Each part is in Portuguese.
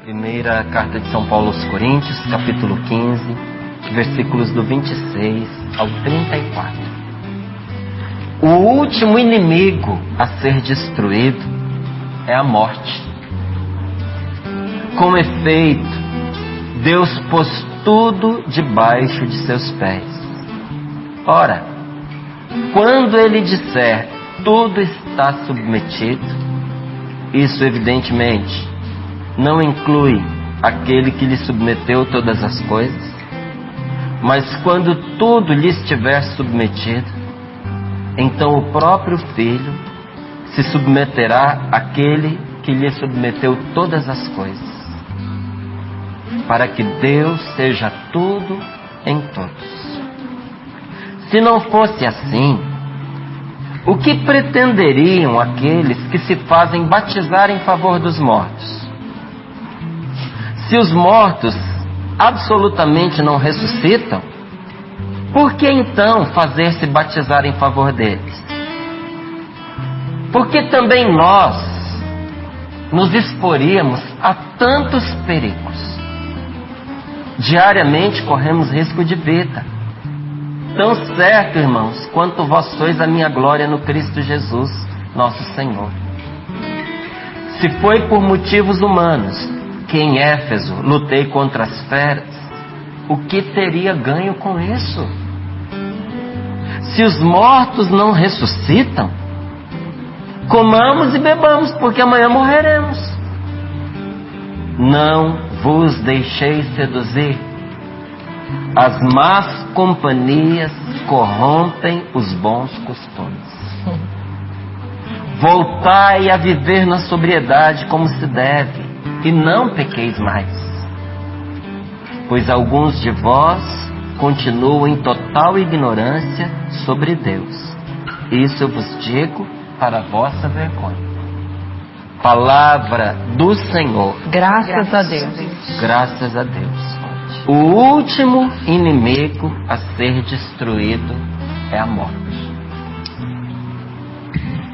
Primeira carta de São Paulo aos Coríntios, capítulo 15, versículos do 26 ao 34. O último inimigo a ser destruído é a morte. Com efeito, Deus pôs tudo debaixo de seus pés. Ora, quando Ele disser tudo está submetido, isso evidentemente não inclui aquele que lhe submeteu todas as coisas, mas quando tudo lhe estiver submetido, então o próprio Filho se submeterá àquele que lhe submeteu todas as coisas, para que Deus seja tudo em todos. Se não fosse assim, o que pretenderiam aqueles que se fazem batizar em favor dos mortos? Se os mortos absolutamente não ressuscitam, por que então fazer-se batizar em favor deles? Porque também nós nos exporíamos a tantos perigos. Diariamente corremos risco de vida. Tão certo, irmãos, quanto vós sois a minha glória no Cristo Jesus, nosso Senhor. Se foi por motivos humanos que em Éfeso lutei contra as feras, o que teria ganho com isso? Se os mortos não ressuscitam, comamos e bebamos, porque amanhã morreremos. Não vos deixeis seduzir. As más companhias corrompem os bons costumes. Voltai a viver na sobriedade como se deve, e não pequeis mais. Pois alguns de vós continuam em total ignorância sobre Deus. Isso eu vos digo para a vossa vergonha. Palavra do Senhor. Graças a Deus. Graças a Deus. O último inimigo a ser destruído é a morte.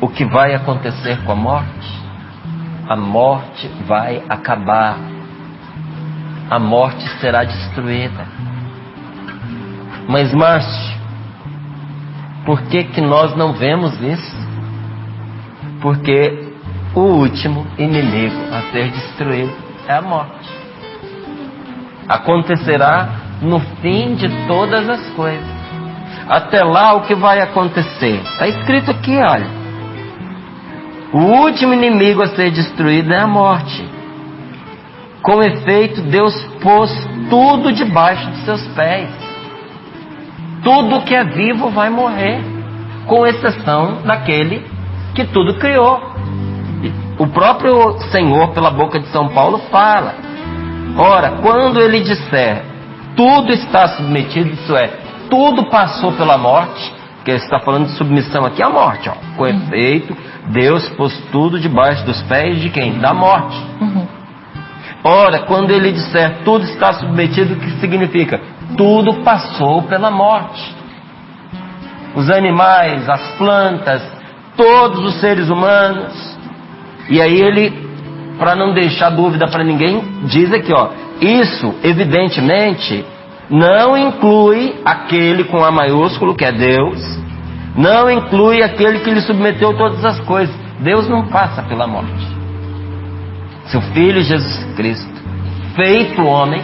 O que vai acontecer com a morte? A morte vai acabar. A morte será destruída. Mas, Márcio, por que nós não vemos isso? Porque o último inimigo a ser destruído é a morte. Acontecerá no fim de todas as coisas. Até lá, o que vai acontecer? Está escrito aqui, olha. O último inimigo a ser destruído é a morte. Com efeito, Deus pôs tudo debaixo de seus pés. Tudo que é vivo vai morrer, com exceção daquele que tudo criou. O próprio Senhor, pela boca de São Paulo, fala: ora, quando Ele disser tudo está submetido, isso é, tudo passou pela morte, que Ele está falando de submissão aqui à morte, ó. Com efeito, Deus pôs tudo debaixo dos pés de quem? Da morte. Ora, quando Ele disser tudo está submetido, o que significa? Tudo passou pela morte. Os animais, as plantas, todos os seres humanos. E aí Ele, para não deixar dúvida para ninguém, diz aqui, ó, isso evidentemente não inclui aquele com A maiúsculo, que é Deus. Não inclui aquele que lhe submeteu todas as coisas. Deus não passa pela morte. Seu Filho Jesus Cristo, feito homem,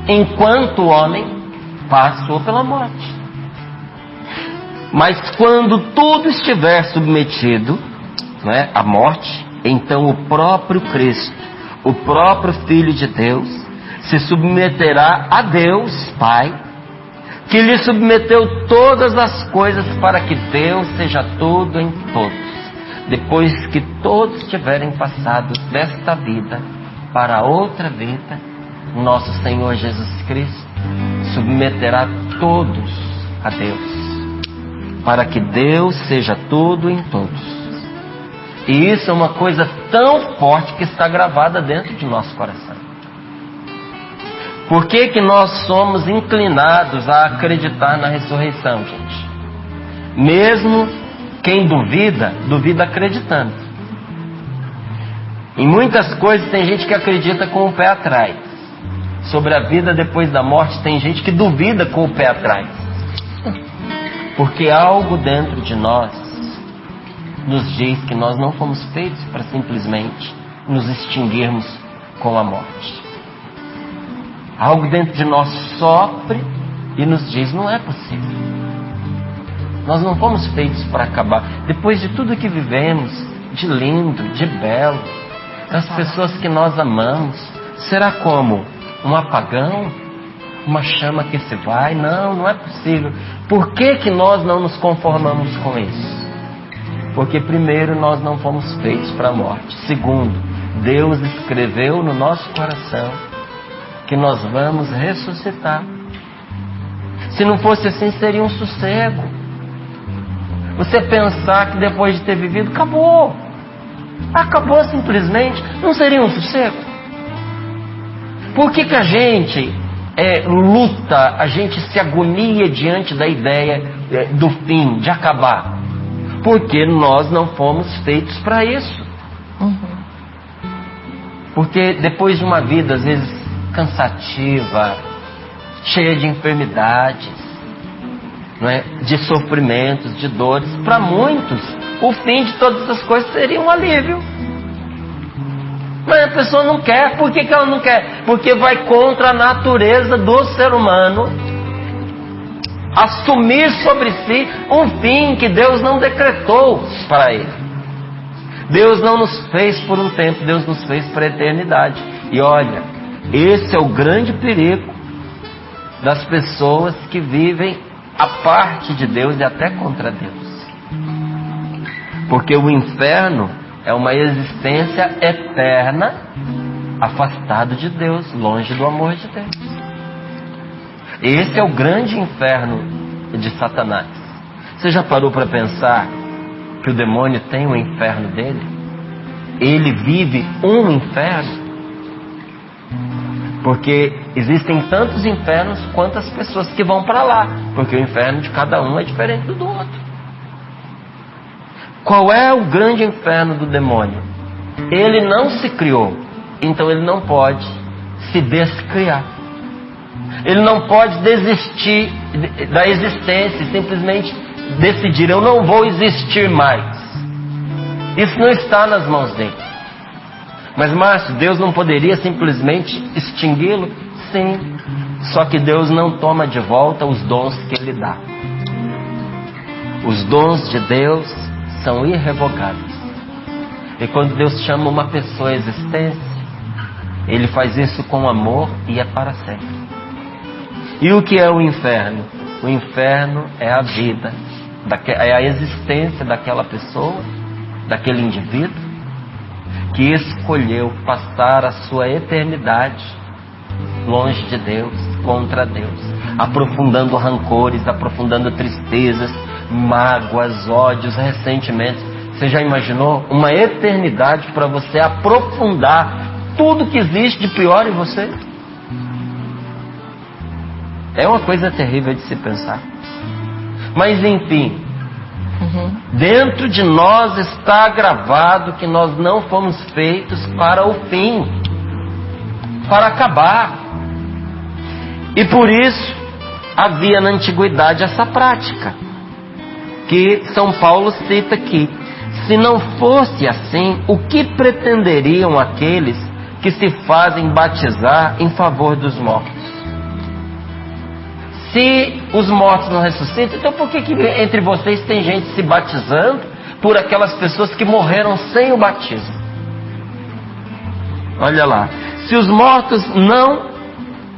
enquanto homem, passou pela morte. Mas quando tudo estiver submetido, não é, à morte, então o próprio Cristo, o próprio Filho de Deus, se submeterá a Deus Pai, que lhe submeteu todas as coisas para que Deus seja tudo em todos. Depois que todos tiverem passado desta vida para outra vida, nosso Senhor Jesus Cristo submeterá todos a Deus, para que Deus seja tudo em todos. E isso é uma coisa tão forte que está gravada dentro de nosso coração. Por que nós somos inclinados a acreditar na ressurreição, gente? Mesmo quem duvida, duvida acreditando. Em muitas coisas tem gente que acredita com o pé atrás. Sobre a vida depois da morte tem gente que duvida com o pé atrás. Porque algo dentro de nós nos diz que nós não fomos feitos para simplesmente nos extinguirmos com a morte. Algo dentro de nós sofre e nos diz: não é possível. Nós não fomos feitos para acabar. Depois de tudo que vivemos, de lindo, de belo, das pessoas que nós amamos, será como um apagão? Uma chama que se vai? Não, não é possível. Por que nós não nos conformamos com isso? Porque primeiro, nós não fomos feitos para a morte. Segundo, Deus escreveu no nosso coração que nós vamos ressuscitar. Se não fosse assim, seria um sossego. Você pensar que depois de ter vivido, acabou. Acabou simplesmente, não seria um sossego? Por que a gente luta, a gente se agonia diante da ideia do fim, de acabar? Porque nós não fomos feitos para isso. Porque depois de uma vida, às vezes, cansativa, cheia de enfermidades, não é? De sofrimentos, de dores, para muitos, o fim de todas as coisas seria um alívio. Mas a pessoa não quer. Por que ela não quer? Porque vai contra a natureza do ser humano assumir sobre si um fim que Deus não decretou para ele. Deus não nos fez por um tempo, Deus nos fez para a eternidade. E olha, esse é o grande perigo das pessoas que vivem a parte de Deus e até contra Deus. Porque o inferno é uma existência eterna, afastado de Deus, longe do amor de Deus. Esse é o grande inferno de Satanás. Você já parou para pensar que o demônio tem um inferno dele? Ele vive um inferno? Porque existem tantos infernos quanto as pessoas que vão para lá. Porque o inferno de cada um é diferente do outro. Qual é o grande inferno do demônio? Ele não se criou, então ele não pode se descriar. Ele não pode desistir da existência e simplesmente decidir: eu não vou existir mais. Isso não está nas mãos dele. Mas, Márcio, Deus não poderia simplesmente extingui-lo? Sim. Só que Deus não toma de volta os dons que Ele dá. Os dons de Deus são irrevogáveis. E quando Deus chama uma pessoa à existência, Ele faz isso com amor e é para sempre. E o que é o inferno? O inferno é a vida, é a existência daquela pessoa, daquele indivíduo, que escolheu passar a sua eternidade longe de Deus, contra Deus, aprofundando rancores, aprofundando tristezas, mágoas, ódios, ressentimentos. Você já imaginou uma eternidade para você aprofundar tudo que existe de pior em você? É uma coisa terrível de se pensar. Mas enfim, dentro de nós está gravado que nós não fomos feitos para o fim, para acabar. E por isso havia na antiguidade essa prática que São Paulo cita aqui. Se não fosse assim, o que pretenderiam aqueles que se fazem batizar em favor dos mortos? Se os mortos não ressuscitam, então por que entre vocês tem gente se batizando por aquelas pessoas que morreram sem o batismo? Olha lá, se os mortos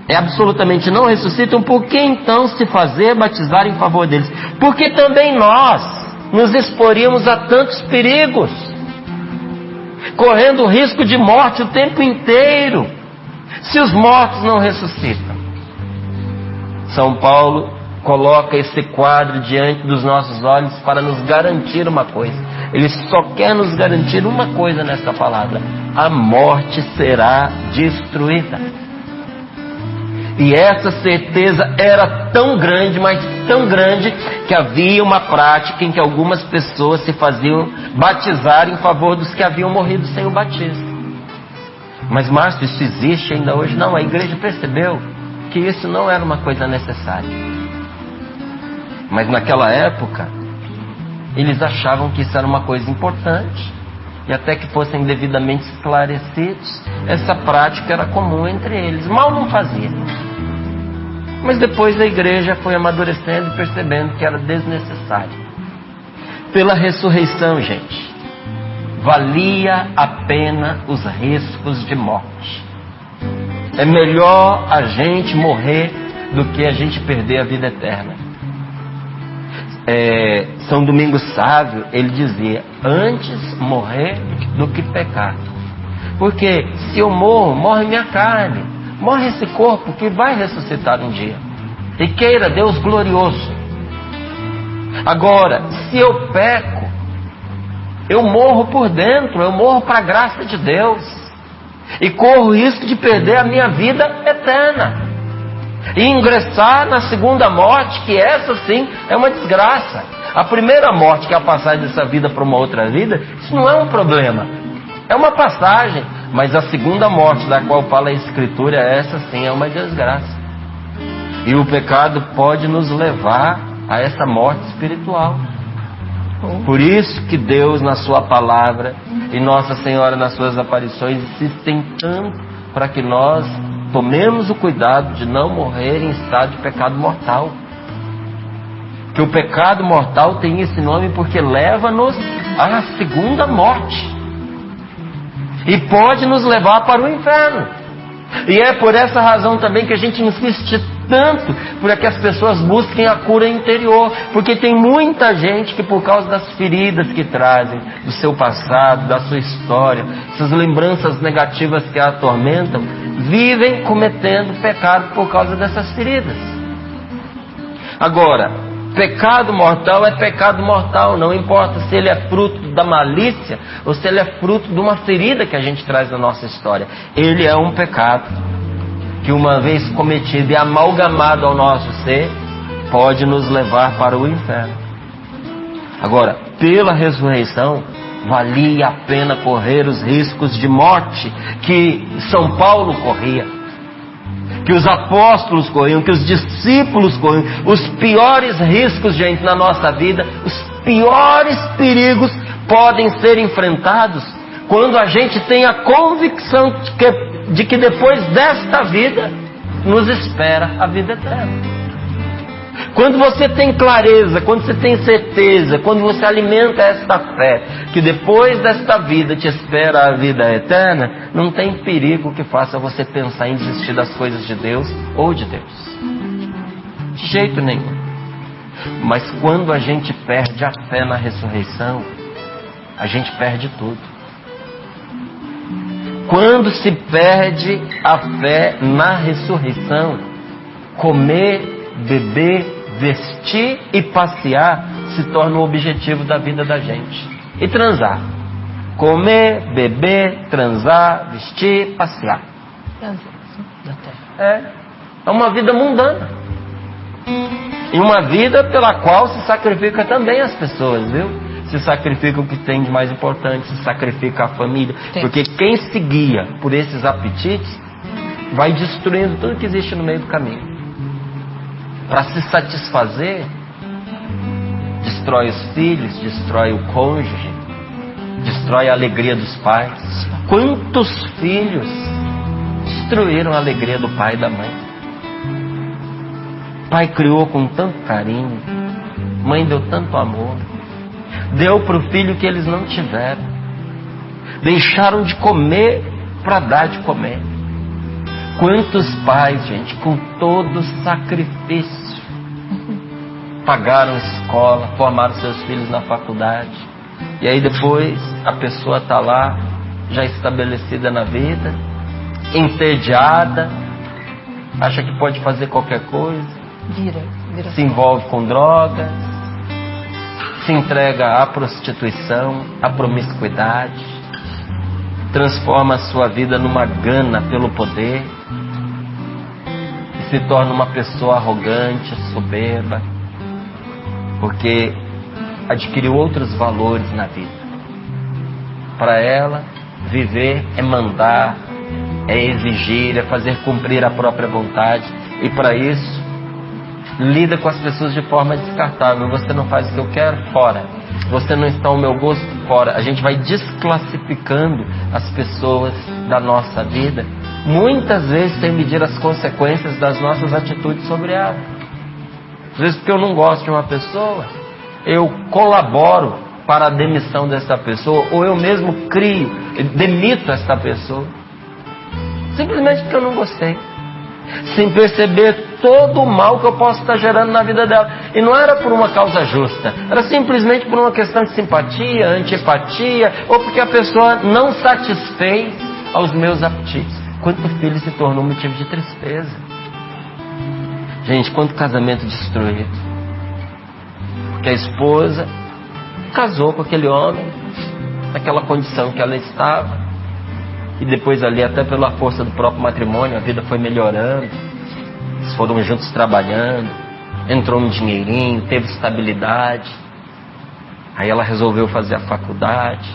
absolutamente não ressuscitam, por que então se fazer batizar em favor deles? Porque também nós nos exporíamos a tantos perigos, correndo o risco de morte o tempo inteiro, se os mortos não ressuscitam. São Paulo coloca esse quadro diante dos nossos olhos para nos garantir uma coisa. Ele só quer nos garantir uma coisa nessa palavra: a morte será destruída. E essa certeza era tão grande, mas tão grande, que havia uma prática em que algumas pessoas se faziam batizar em favor dos que haviam morrido sem o batismo. Mas, Márcio, isso existe ainda hoje? Não, a igreja percebeu que isso não era uma coisa necessária. Mas naquela época, eles achavam que isso era uma coisa importante. E até que fossem devidamente esclarecidos, essa prática era comum entre eles. Mal não fazia. Mas depois a igreja foi amadurecendo e percebendo que era desnecessário. Pela ressurreição, gente, valia a pena os riscos de morte. É melhor a gente morrer do que a gente perder a vida eterna. São Domingos Sábio, ele dizia: antes morrer do que pecar. Porque se eu morro, morre minha carne, morre esse corpo que vai ressuscitar um dia. E queira Deus glorioso. Agora, se eu peco, eu morro por dentro, eu morro para a graça de Deus. E corro o risco de perder a minha vida eterna. E ingressar na segunda morte, que essa sim é uma desgraça. A primeira morte, que é a passagem dessa vida para uma outra vida, isso não é um problema. É uma passagem. Mas a segunda morte, da qual fala a Escritura, essa sim é uma desgraça. E o pecado pode nos levar a essa morte espiritual. Por isso que Deus, na sua palavra, e Nossa Senhora nas suas aparições, insistem tanto para que nós tomemos o cuidado de não morrer em estado de pecado mortal. Que o pecado mortal tem esse nome porque leva-nos à segunda morte. E pode nos levar para o inferno. E é por essa razão também que a gente insiste tanto para que as pessoas busquem a cura interior. Porque tem muita gente que, por causa das feridas que trazem do seu passado, da sua história, essas lembranças negativas que a atormentam, vivem cometendo pecado por causa dessas feridas. Agora, pecado mortal é pecado mortal, não importa se ele é fruto da malícia ou se ele é fruto de uma ferida que a gente traz na nossa história. Ele é um pecado que, uma vez cometido e amalgamado ao nosso ser, pode nos levar para o inferno. Agora, pela ressurreição, valia a pena correr os riscos de morte que São Paulo corria, que os apóstolos corriam, que os discípulos corriam. Os piores riscos, gente, na nossa vida, os piores perigos podem ser enfrentados quando a gente tem a convicção de que depois desta vida nos espera a vida eterna. Quando você tem clareza, quando você tem certeza, quando você alimenta esta fé, que depois desta vida te espera a vida eterna, não tem perigo que faça você pensar em desistir das coisas de Deus ou de Deus. De jeito nenhum. Mas quando a gente perde a fé na ressurreição, a gente perde tudo. Quando se perde a fé na ressurreição, comer, beber, vestir e passear se torna o objetivo da vida da gente. E transar. Comer, beber, transar, vestir, passear. É uma vida mundana. E uma vida pela qual se sacrifica também as pessoas, viu? Se sacrifica o que tem de mais importante, se sacrifica a família. Sim. Porque quem se guia por esses apetites vai destruindo tudo que existe no meio do caminho. Para se satisfazer, destrói os filhos, destrói o cônjuge, destrói a alegria dos pais. Quantos filhos destruíram a alegria do pai e da mãe? Pai criou com tanto carinho, mãe deu tanto amor, deu para o filho que eles não tiveram. Deixaram de comer para dar de comer. Quantos pais, gente, com todo sacrifício, pagaram escola, formaram seus filhos na faculdade, e aí depois a pessoa está lá, já estabelecida na vida, entediada, acha que pode fazer qualquer coisa, se envolve com drogas, se entrega à prostituição, à promiscuidade, transforma a sua vida numa gana pelo poder, se torna uma pessoa arrogante, soberba, porque adquiriu outros valores na vida. Para ela, viver é mandar, é exigir, é fazer cumprir a própria vontade. E para isso, lida com as pessoas de forma descartável. Você não faz o que eu quero? Fora. Você não está ao meu gosto? Fora. A gente vai desclassificando as pessoas da nossa vida, muitas vezes sem medir as consequências das nossas atitudes sobre ela. Às vezes porque eu não gosto de uma pessoa, eu colaboro para a demissão dessa pessoa, ou eu mesmo demito essa pessoa, simplesmente porque eu não gostei, sem perceber todo o mal que eu posso estar gerando na vida dela. E não era por uma causa justa, era simplesmente por uma questão de simpatia, antipatia, ou porque a pessoa não satisfez aos meus apetites. Quanto filho se tornou motivo de tristeza. Gente, quanto casamento destruído. Porque a esposa casou com aquele homem, naquela condição que ela estava, e depois ali, até pela força do próprio matrimônio, a vida foi melhorando. Eles foram juntos trabalhando, entrou um dinheirinho, teve estabilidade. Aí ela resolveu fazer a faculdade,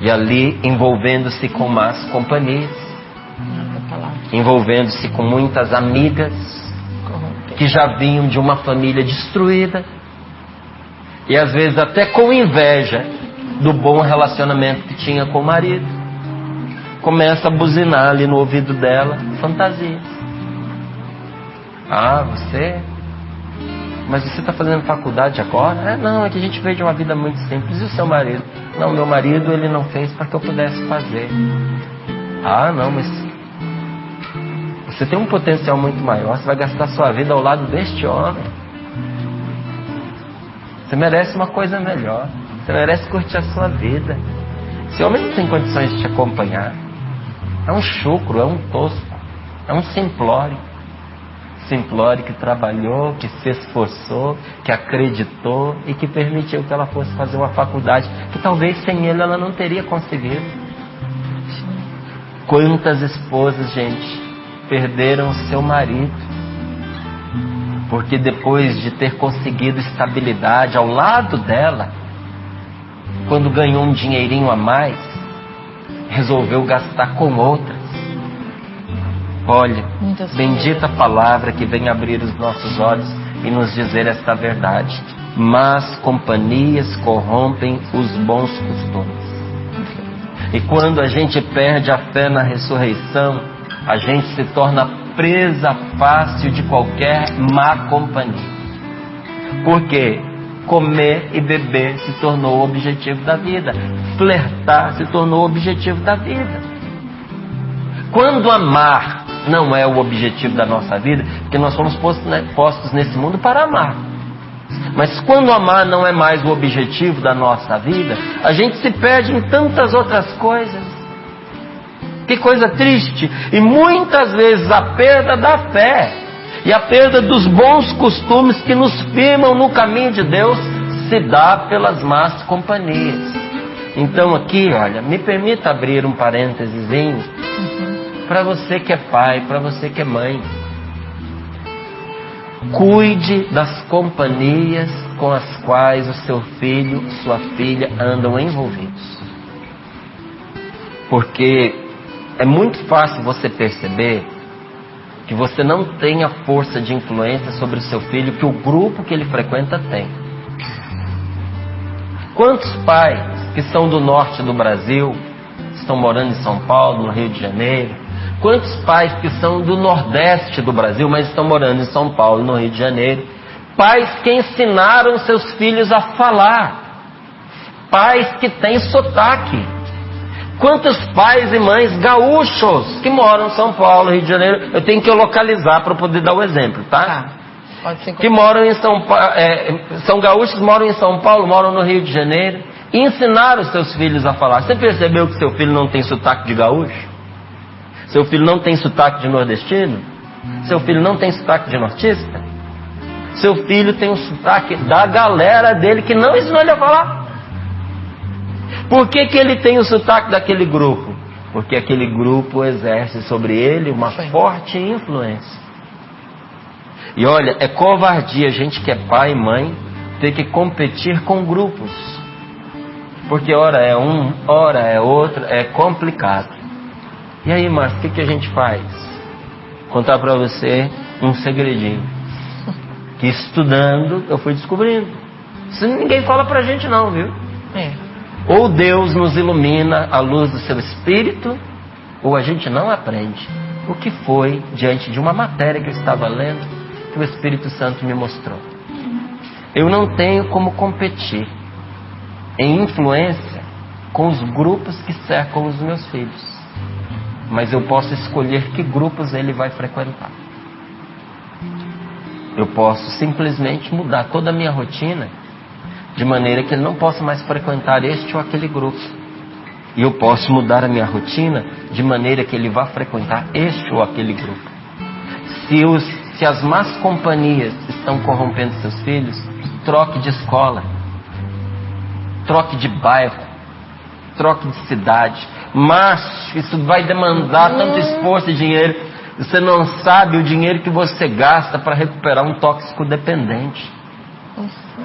e ali envolvendo-se com más companhias, envolvendo-se com muitas amigas que já vinham de uma família destruída, e às vezes até com inveja do bom relacionamento que tinha com o marido, começa a buzinar ali no ouvido dela fantasias. Ah, mas você está fazendo faculdade agora? Não, é que a gente veio de uma vida muito simples. E o seu marido? Não, meu marido ele não fez para que eu pudesse fazer. Ah, não, mas você tem um potencial muito maior. Você vai gastar sua vida ao lado deste homem. Você merece uma coisa melhor. Você merece curtir a sua vida. Esse homem não tem condições de te acompanhar. É um chucro, é um tosco, é um simplório. Simplório que trabalhou, que se esforçou, que acreditou e que permitiu que ela fosse fazer uma faculdade que talvez sem ele ela não teria conseguido. Quantas esposas, gente, perderam seu marido porque depois de ter conseguido estabilidade ao lado dela, quando ganhou um dinheirinho a mais, resolveu gastar com outras. Olha, bendita palavra que vem abrir os nossos olhos e nos dizer esta verdade. Más companhias corrompem os bons costumes. E quando a gente perde a fé na ressurreição, a gente se torna presa fácil de qualquer má companhia. Porque comer e beber se tornou o objetivo da vida. Flertar se tornou o objetivo da vida. Quando amar não é o objetivo da nossa vida, porque nós fomos postos nesse mundo para amar. Mas quando amar não é mais o objetivo da nossa vida, a gente se perde em tantas outras coisas. Que coisa triste. E muitas vezes a perda da fé e a perda dos bons costumes que nos firmam no caminho de Deus se dá pelas más companhias. Então aqui, olha, me permita abrir um parêntesezinho para você que é pai, para você que é mãe. Cuide das companhias com as quais o seu filho, sua filha andam envolvidos. Porque é muito fácil você perceber que você não tem a força de influência sobre o seu filho que o grupo que ele frequenta tem. Quantos pais que são do norte do Brasil estão morando em São Paulo, no Rio de Janeiro? Quantos pais que são do nordeste do Brasil, mas estão morando em São Paulo, no Rio de Janeiro? Pais que ensinaram seus filhos a falar. Pais que têm sotaque. Quantos pais e mães gaúchos que moram em São Paulo, Rio de Janeiro? Eu tenho que localizar para poder dar o exemplo, tá? Pode ser que moram em São Paulo, são gaúchos, moram em São Paulo, moram no Rio de Janeiro, e ensinaram os seus filhos a falar. Você percebeu que seu filho não tem sotaque de gaúcho? Seu filho não tem sotaque de nordestino? Seu filho não tem sotaque de nortista? Seu filho tem um sotaque da galera dele que não ensinou ele a falar. Por que ele tem o sotaque daquele grupo? Porque aquele grupo exerce sobre ele uma forte influência. E olha, é covardia a gente que é pai e mãe ter que competir com grupos. Porque ora é um, ora é outro, é complicado. E aí, Márcio, o que a gente faz? Contar para você um segredinho que estudando eu fui descobrindo. Isso ninguém fala pra gente não, viu? Ou Deus nos ilumina à luz do seu Espírito, ou a gente não aprende. O que foi diante de uma matéria que eu estava lendo que o Espírito Santo me mostrou? Eu não tenho como competir em influência com os grupos que cercam os meus filhos, mas eu posso escolher que grupos ele vai frequentar. Eu posso simplesmente mudar toda a minha rotina de maneira que ele não possa mais frequentar este ou aquele grupo. E eu posso mudar a minha rotina de maneira que ele vá frequentar este ou aquele grupo. Se as más companhias estão corrompendo seus filhos, troque de escola, troque de bairro, troque de cidade. Mas isso vai demandar tanto esforço e dinheiro. Você não sabe o dinheiro que você gasta para recuperar um tóxico dependente.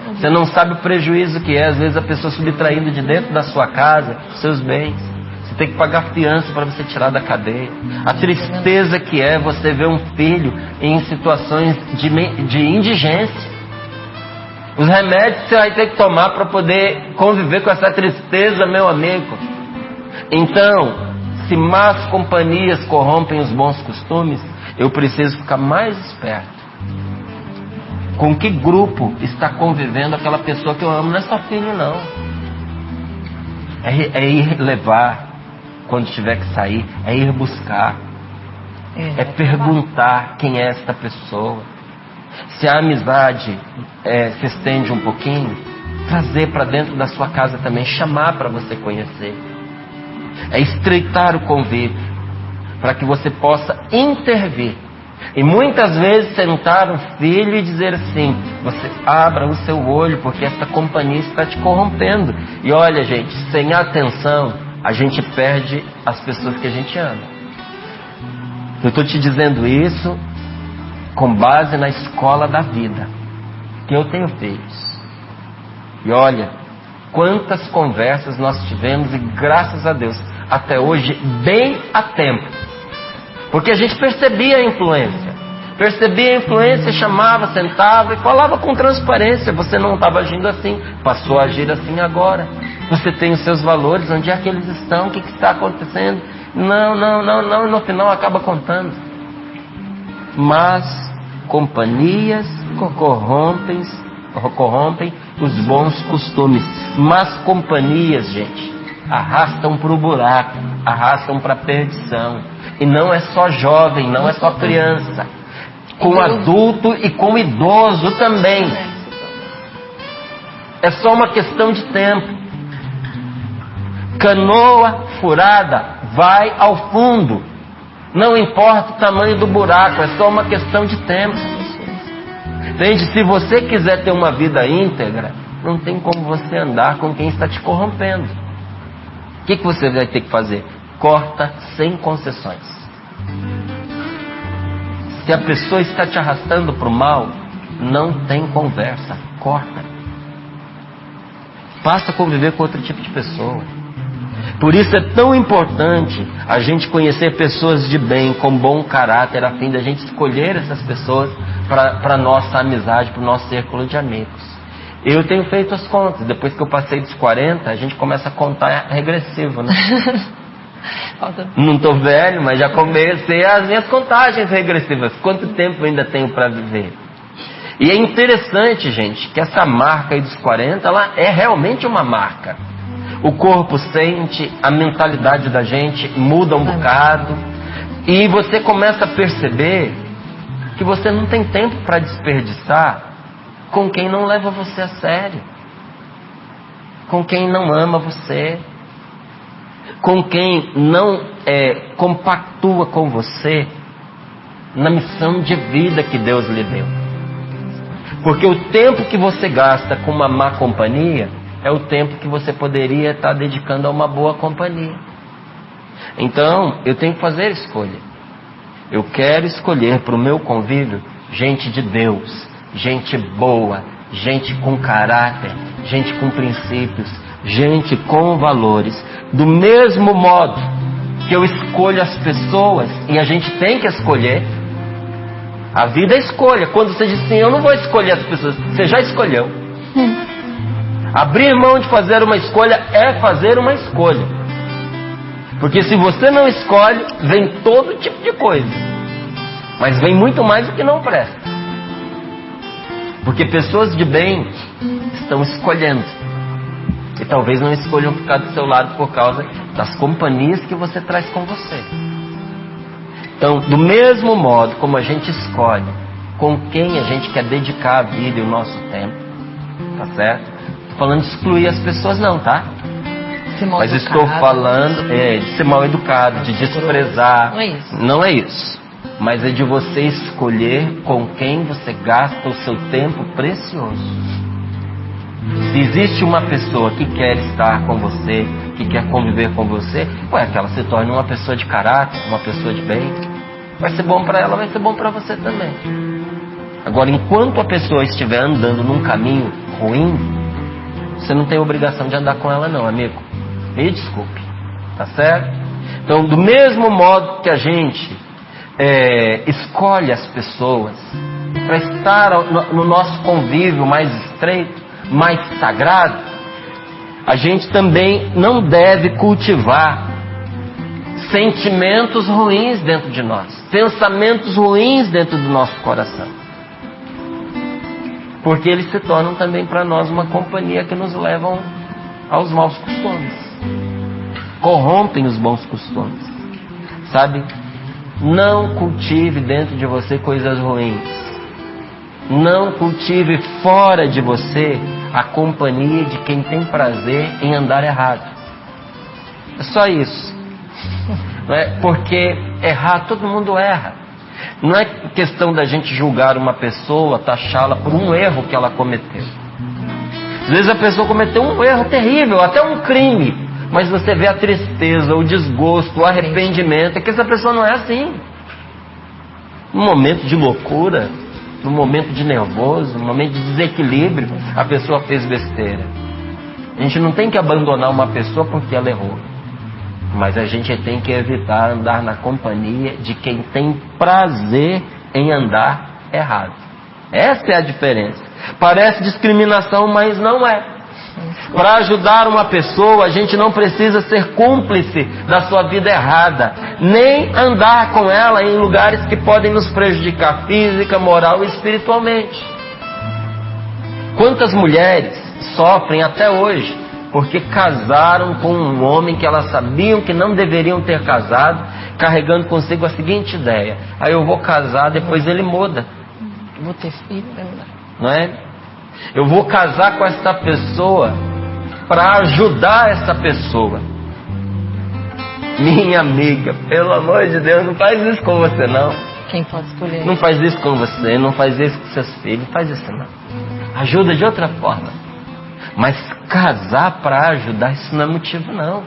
Você não sabe o prejuízo que é, às vezes, a pessoa subtraindo de dentro da sua casa seus bens. Você tem que pagar fiança para você tirar da cadeia. A tristeza que é você ver um filho em situações de indigência. Os remédios que você vai ter que tomar para poder conviver com essa tristeza, meu amigo. Então, se más companhias corrompem os bons costumes, eu preciso ficar mais esperto. Com que grupo está convivendo aquela pessoa que eu amo? Não é só filho, não. É ir levar quando tiver que sair. É ir buscar. É perguntar quem é esta pessoa. Se a amizade se estende um pouquinho, trazer para dentro da sua casa também. Chamar para você conhecer. É estreitar o convívio para que você possa intervir. E muitas vezes sentar um filho e dizer assim: você abra o seu olho, porque essa companhia está te corrompendo. E olha, gente, sem atenção a gente perde as pessoas que a gente ama. Eu estou te dizendo isso com base na escola da vida, que eu tenho filhos. E olha, quantas conversas nós tivemos, e graças a Deus, até hoje, bem a tempo. Porque a gente percebia a influência. Percebia a influência, chamava, sentava e falava com transparência. Você não estava agindo assim, passou a agir assim agora. Você tem os seus valores, onde é que eles estão, o que está acontecendo? Não, no final acaba contando. Mas companhias corrompem os bons costumes. Mas companhias, gente, arrastam para o buraco, arrastam para a perdição. E não é só jovem, não é só criança. Com adulto e com idoso também. É só uma questão de tempo. Canoa furada vai ao fundo. Não importa o tamanho do buraco, é só uma questão de tempo. Entende? Se você quiser ter uma vida íntegra, não tem como você andar com quem está te corrompendo. O que você vai ter que fazer? Corta sem concessões. Se a pessoa está te arrastando para o mal, não tem conversa, corta. Passa a conviver com outro tipo de pessoa. Por isso é tão importante a gente conhecer pessoas de bem, com bom caráter, a fim de a gente escolher essas pessoas para a nossa amizade, para o nosso círculo de amigos. Eu tenho feito as contas. Depois que eu passei dos 40, a gente começa a contar regressivo, né? Não estou velho, mas já comecei as minhas contagens regressivas. Quanto tempo eu ainda tenho para viver? E é interessante, gente, que essa marca aí dos 40, ela é realmente uma marca. O corpo sente, a mentalidade da gente muda um bocado. E você começa a perceber que você não tem tempo para desperdiçar com quem não leva você a sério, com quem não ama você, com quem não compactua com você na missão de vida que Deus lhe deu. Porque o tempo que você gasta com uma má companhia é o tempo que você poderia estar dedicando a uma boa companhia. Então, eu tenho que fazer escolha. Eu quero escolher para o meu convívio gente de Deus, gente boa, gente com caráter, gente com princípios, gente com valores. Do mesmo modo que eu escolho as pessoas, e a gente tem que escolher. A vida é escolha. Quando você diz assim, eu não vou escolher as pessoas, você já escolheu. Abrir mão de fazer uma escolha é fazer uma escolha. Porque se você não escolhe, vem todo tipo de coisa. Mas vem muito mais do que não presta. Porque pessoas de bem estão escolhendo. E talvez não escolham ficar do seu lado por causa das companhias que você traz com você. Então, do mesmo modo como a gente escolhe com quem a gente quer dedicar a vida e o nosso tempo, tá certo? Estou falando de excluir as pessoas não, tá? Mas estou falando de ser mal educado, de desprezar. Não é isso. Não é isso. Mas é de você escolher com quem você gasta o seu tempo precioso. Se existe uma pessoa que quer estar com você, que quer conviver com você, que ela se torne uma pessoa de caráter, uma pessoa de bem. Vai ser bom para ela, vai ser bom para você também. Agora, enquanto a pessoa estiver andando num caminho ruim, você não tem obrigação de andar com ela não, amigo. Me desculpe, tá certo? Então, do mesmo modo que a gente escolhe as pessoas para estar no nosso convívio mais estreito, mais sagrado, a gente também não deve cultivar sentimentos ruins dentro de nós, pensamentos ruins dentro do nosso coração, porque eles se tornam também para nós uma companhia que nos levam aos maus costumes, corrompem os bons costumes, sabe? Não cultive dentro de você coisas ruins. Não cultive fora de você a companhia de quem tem prazer em andar errado. É só isso. Não é? Porque errar, todo mundo erra. Não é questão da gente julgar uma pessoa, taxá-la por um erro que ela cometeu. Às vezes a pessoa cometeu um erro terrível, até um crime, mas você vê a tristeza, o desgosto, o arrependimento. É que essa pessoa não é assim. Num momento de loucura, num momento de nervoso, num momento de desequilíbrio, a pessoa fez besteira. A gente não tem que abandonar uma pessoa porque ela errou, mas a gente tem que evitar andar na companhia de quem tem prazer em andar errado. Essa é a diferença. Parece discriminação, mas não é. Para ajudar uma pessoa, a gente não precisa ser cúmplice da sua vida errada, nem andar com ela em lugares que podem nos prejudicar física, moral e espiritualmente. Quantas mulheres sofrem até hoje porque casaram com um homem que elas sabiam que não deveriam ter casado, carregando consigo a seguinte ideia: aí eu vou casar, depois ele muda. Vou ter filho, não é? Eu vou casar com essa pessoa para ajudar essa pessoa. Minha amiga, pelo amor de Deus, não faz isso com você não. Quem pode escolher? Não faz isso com você, não faz isso com seus filhos, não faz isso não. Ajuda de outra forma. Mas casar para ajudar, isso não é motivo não.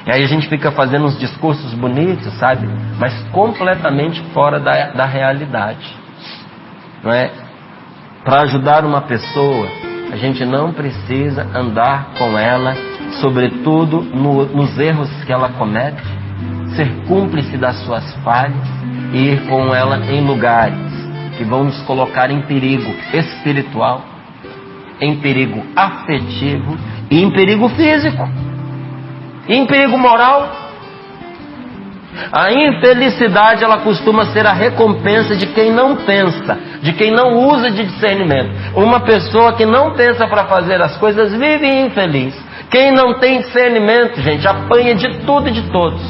E aí a gente fica fazendo uns discursos bonitos, sabe? Mas completamente fora da realidade. Não é? Para ajudar uma pessoa, a gente não precisa andar com ela, sobretudo nos erros que ela comete, ser cúmplice das suas falhas e ir com ela em lugares que vão nos colocar em perigo espiritual, em perigo afetivo e em perigo físico, e em perigo moral. A infelicidade, ela costuma ser a recompensa de quem não pensa, de quem não usa de discernimento. Uma pessoa que não pensa para fazer as coisas vive infeliz. Quem não tem discernimento, gente, apanha de tudo e de todos.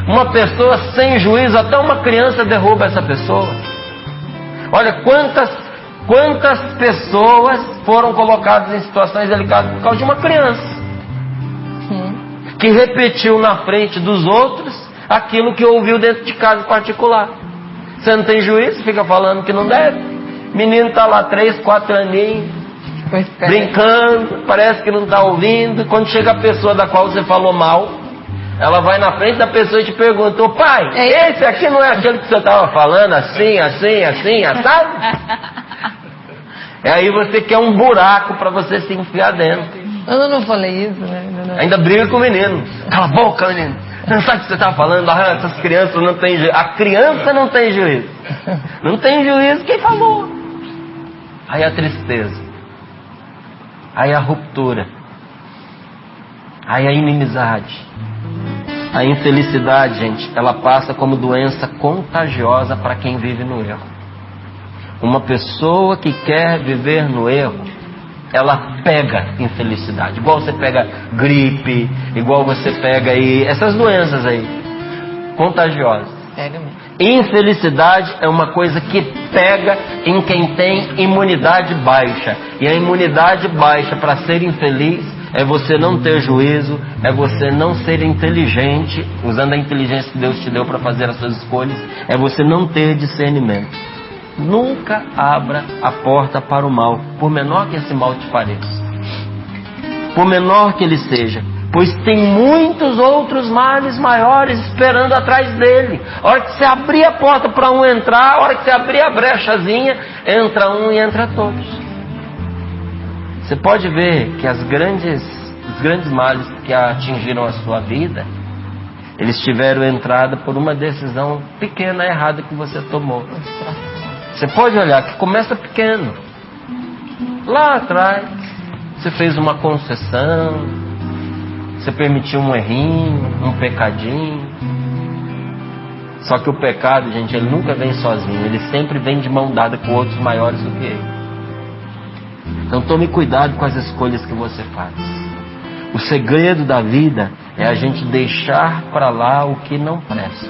Uma pessoa sem juízo, até uma criança derruba essa pessoa. Olha quantas pessoas foram colocadas em situações delicadas por causa de uma criança que repetiu na frente dos outros aquilo que ouviu dentro de casa particular. Você não tem juízo, fica falando que não deve. Menino está lá 3, 4 aninhos, brincando, parece que não está ouvindo. Quando chega a pessoa da qual você falou mal, ela vai na frente da pessoa e te pergunta: ô pai, esse aqui não é aquele que você estava falando, assim, sabe? E aí você quer um buraco para você se enfiar dentro. Eu não falei isso, né? Ainda briga com o menino. Cala a boca, menino. Não sabe o que você está falando? Ah, essas crianças não têm juízo. A criança não tem juízo. Não tem juízo, quem falou? Aí a tristeza. Aí a ruptura. Aí a inimizade. A infelicidade, gente, ela passa como doença contagiosa para quem vive no erro. Uma pessoa que quer viver no erro, ela pega infelicidade. Igual você pega gripe, igual você pega aí essas doenças aí, contagiosas. Pega mesmo. Infelicidade é uma coisa que pega em quem tem imunidade baixa. E a imunidade baixa para ser infeliz é você não ter juízo, é você não ser inteligente, usando a inteligência que Deus te deu para fazer as suas escolhas, é você não ter discernimento. Nunca abra a porta para o mal, por menor que esse mal te pareça, por menor que ele seja, pois tem muitos outros males maiores esperando atrás dele. A hora que você abrir a porta para um entrar, a hora que você abrir a brechazinha, entra um e entra todos. Você pode ver que os grandes males que atingiram a sua vida, eles tiveram entrada por uma decisão pequena, errada que você tomou. Você pode olhar que começa pequeno. Lá atrás, você fez uma concessão, você permitiu um errinho, um pecadinho. Só que o pecado, gente, ele nunca vem sozinho, ele sempre vem de mão dada com outros maiores do que ele. Então tome cuidado com as escolhas que você faz. O segredo da vida é a gente deixar para lá o que não presta.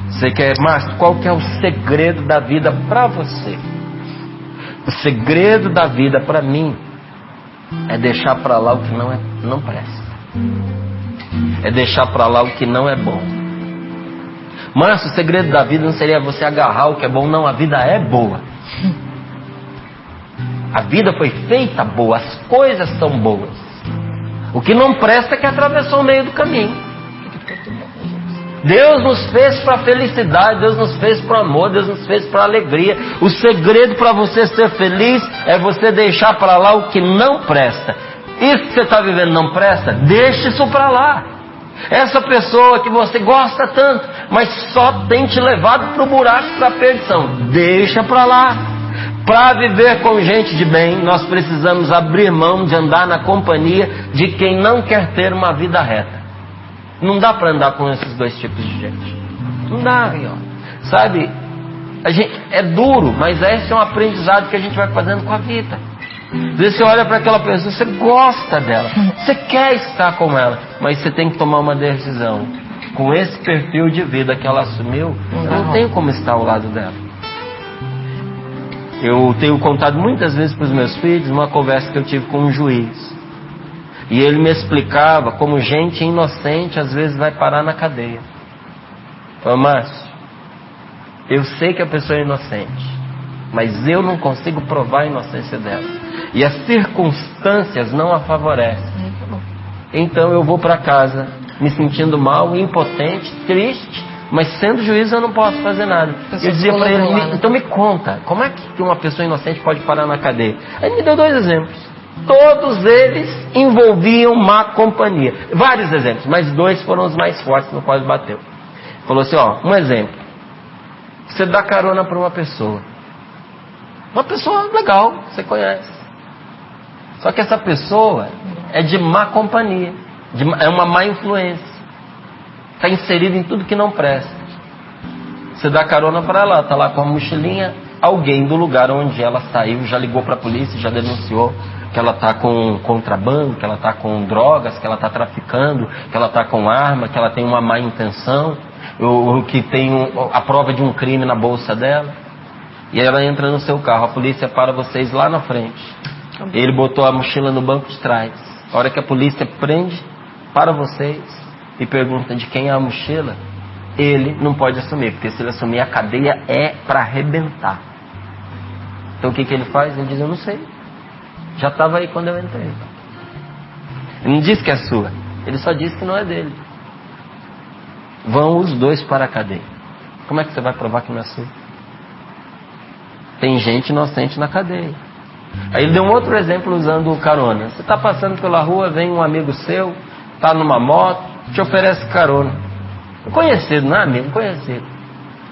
Você quer, Márcio, qual que é o segredo da vida para você? O segredo da vida para mim é deixar para lá o que não presta. É deixar para lá o que não é bom. Márcio, o segredo da vida não seria você agarrar o que é bom, não, a vida é boa. A vida foi feita boa, as coisas são boas. O que não presta é que atravessou o meio do caminho. Deus nos fez para a felicidade, Deus nos fez para o amor, Deus nos fez para a alegria. O segredo para você ser feliz é você deixar para lá o que não presta. Isso que você está vivendo não presta? Deixe isso para lá. Essa pessoa que você gosta tanto, mas só tem te levado para o buraco, para a perdição, deixa para lá. Para viver com gente de bem, nós precisamos abrir mão de andar na companhia de quem não quer ter uma vida reta. Não dá para andar com esses dois tipos de gente. Não dá. Sabe, é duro, mas esse é um aprendizado que a gente vai fazendo com a vida. Às vezes você olha para aquela pessoa, você gosta dela, você quer estar com ela, mas você tem que tomar uma decisão. Com esse perfil de vida que ela assumiu, eu não tenho como estar ao lado dela. Eu tenho contado muitas vezes para os meus filhos uma conversa que eu tive com um juiz. E ele me explicava como gente inocente às vezes vai parar na cadeia. Falei, Márcio, eu sei que a pessoa é inocente, mas eu não consigo provar a inocência dela. E as circunstâncias não a favorecem. Então eu vou para casa me sentindo mal, impotente, triste, mas sendo juiz eu não posso fazer nada. Eu dizia para ele, então me conta, como é que uma pessoa inocente pode parar na cadeia? Aí ele me deu 2 exemplos. Todos eles envolviam má companhia. Vários exemplos, mas 2 foram os mais fortes no qual ele bateu. Falou assim, um exemplo. Você dá carona para uma pessoa legal, você conhece. Só que essa pessoa é de má companhia, é uma má influência. Está inserido em tudo que não presta. Você dá carona para ela, está lá com a mochilinha, alguém do lugar onde ela saiu já ligou para a polícia, já denunciou que ela está com contrabando, que ela está com drogas, que ela está traficando, que ela está com arma, que ela tem uma má intenção, ou que tem a prova de um crime na bolsa dela. E aí ela entra no seu carro, a polícia para vocês lá na frente. Ele botou a mochila no banco de trás. A hora que a polícia prende, para vocês e pergunta de quem é a mochila, ele não pode assumir, porque se ele assumir a cadeia é para arrebentar. Então o que ele faz? Ele diz, eu não sei, já estava aí quando eu entrei. Ele não diz que é sua, ele só diz que não é dele. Vão os 2 para a cadeia. Como é que você vai provar que não é sua? Tem gente inocente na cadeia. Aí ele deu um outro exemplo usando o carona. Você está passando pela rua, vem um amigo seu, tá numa moto, te oferece carona. Conhecido, não é amigo? Conhecido.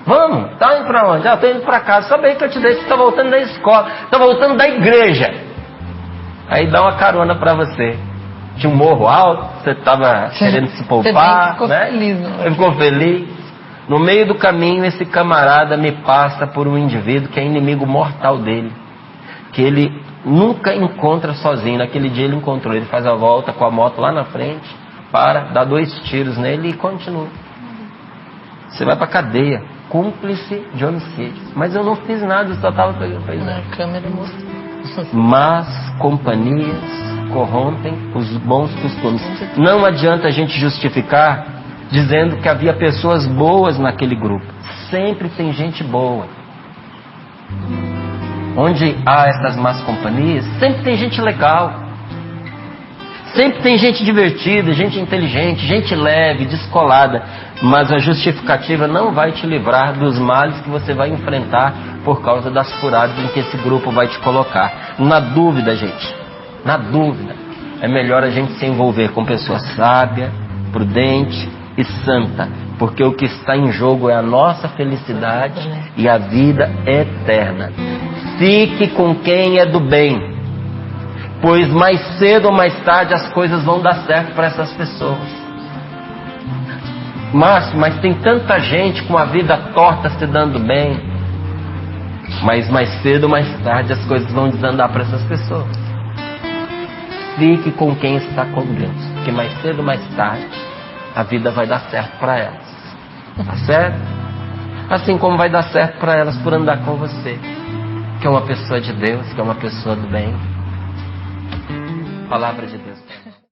Vamos, tá indo pra onde? Ah, tô indo pra casa. Sabe aí que eu te dei, você tá voltando da escola, tá voltando da igreja. Aí dá uma carona pra você. Tinha um morro alto, você tava querendo se poupar, ficou né? feliz, não? Você ficou feliz. No meio do caminho, esse camarada me passa por um indivíduo que é inimigo mortal dele, que ele nunca encontra sozinho. Naquele dia ele encontrou, ele faz a volta com a moto lá na frente, dá 2 tiros nele e continua. Você vai pra cadeia, cúmplice de homicídio. Mas eu não fiz nada, eu só estava pegando. A câmera mostrou. Mas companhias corrompem os bons costumes. Não adianta a gente justificar dizendo que havia pessoas boas naquele grupo. Sempre tem gente boa. Onde há essas más companhias, sempre tem gente legal. Sempre tem gente divertida, gente inteligente, gente leve, descolada. Mas a justificativa não vai te livrar dos males que você vai enfrentar por causa das furadas em que esse grupo vai te colocar. Na dúvida, gente, na dúvida, é melhor a gente se envolver com pessoa sábia, prudente e santa, porque o que está em jogo é a nossa felicidade e a vida eterna. Fique com quem é do bem, pois mais cedo ou mais tarde as coisas vão dar certo para essas pessoas. Mas tem tanta gente com a vida torta se dando bem, mas mais cedo ou mais tarde as coisas vão desandar para essas pessoas. Fique com quem está com Deus, porque mais cedo ou mais tarde a vida vai dar certo para elas. Tá certo? Assim como vai dar certo para elas por andar com você, que é uma pessoa de Deus, que é uma pessoa do bem. Palavra de Deus.